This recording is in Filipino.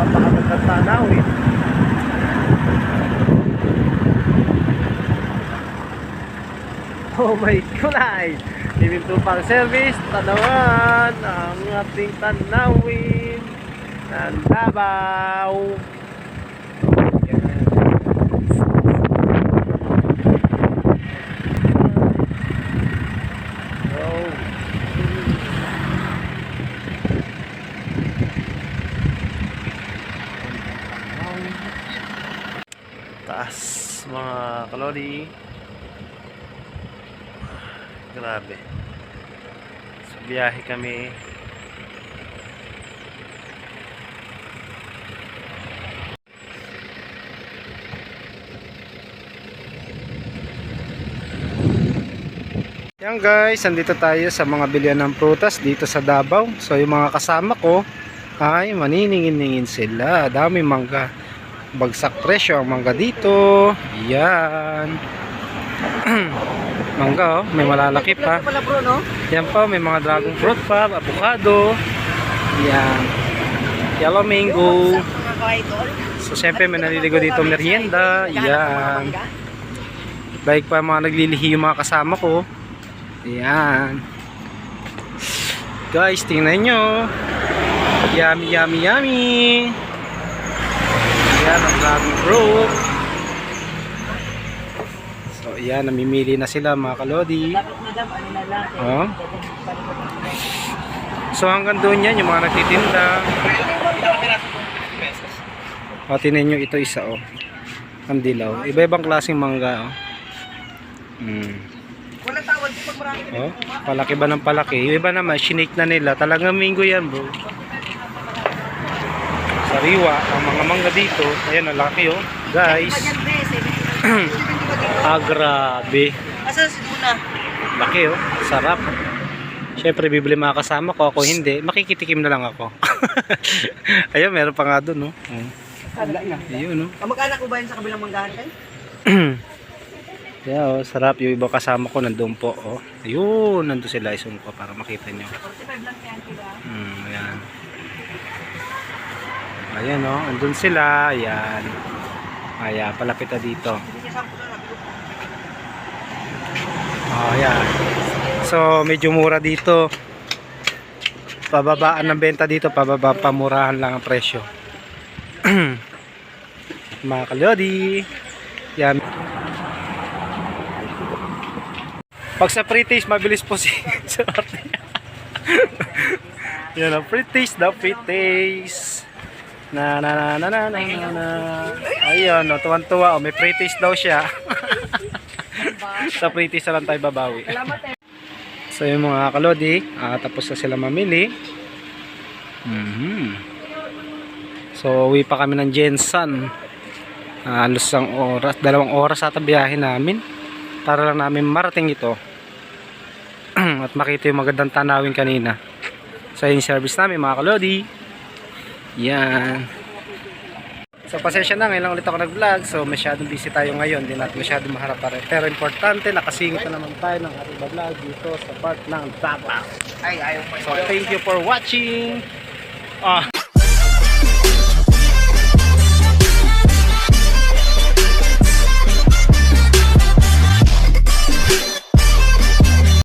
napakagandang tanawin. Oh my God! Iminto pang service, tanawan ang ating tanawin ng Davao. Taas mga kalodi. Grabe. So biyahe kami. Yan guys, andito tayo sa mga bilihan ng prutas dito sa Davao. So yung mga kasama ko ay maniningin-ningin sila. Dami mangga. Bagsak presyo ang mangga dito. Yan. Mangga oh, may malalaki pa. Yan pa, may mga dragon fruit pa, avocado. Yan. Yellow mango. So siyempre may naliligo dito merienda. Yan. Like pa mga naglilihi yung mga kasama ko. Yan. Guys, tingnan nyo. Yummy, yummy, yummy. Yan ang dragon fruit. So yan, namimili na sila mga kalodi. Oh. So hanggang doon yan yung mga nagtitinda. O tinan nyo, ito isa oh. Ang dilaw. Iba-ibang klaseng mangga oh. Oh, palaki ba ng palaki? Yung iba naman, sinake na nila. Talagang mango yan bro. Sariwa, ang mga mangga dito. Ayan, ang laki oh. Guys. Ah, grabe. Asa si Duna? Laki oh. Sarap. Siyempre, bibili mga kasama ko. Ako hindi. Makikitikim na lang ako. Ayun, meron pa nga doon oh. Ayun oh. Kamag-anak ko ba yun sa kabilang manggahan kayo? Yeah, oh, sarap. Yung iba kasama ko nandun po oh. Ayun, nandun sila. Isum ko para makita nyo. Ayan. Ayan oh, nandun sila. Ayan. Ayan, palapit na dito. Oh, ayan. So, medyo mura dito. Pababaan ng benta dito, pababa, pamurahan lang ang presyo. Mga kalodi. Yan. Pag sa pre-taste, mabilis po si sorte. Yan ang pre-taste, the pre-taste. Na. Ayun, no, tuwan-tuwa. Oh, may pre-taste daw siya. Sa pre-taste na lang tayo babawi. So yung mga kalodi, tapos na sila mamili. So uwi pa kami ng Jensan. Halos ang oras, 2 oras ata biyahe namin. Para lang namin marating ito. At makita yung magandang tanawin kanina. So yung service namin mga kalodi. Yan. So pasensya na, ngayon lang ulit ako nag-vlog. So masyadong busy tayo ngayon. Hindi natin masyadong maharap pa rin. Pero importante, nakasingit na naman tayo ng ating vlog dito sa part ng Davao. So thank you for watching.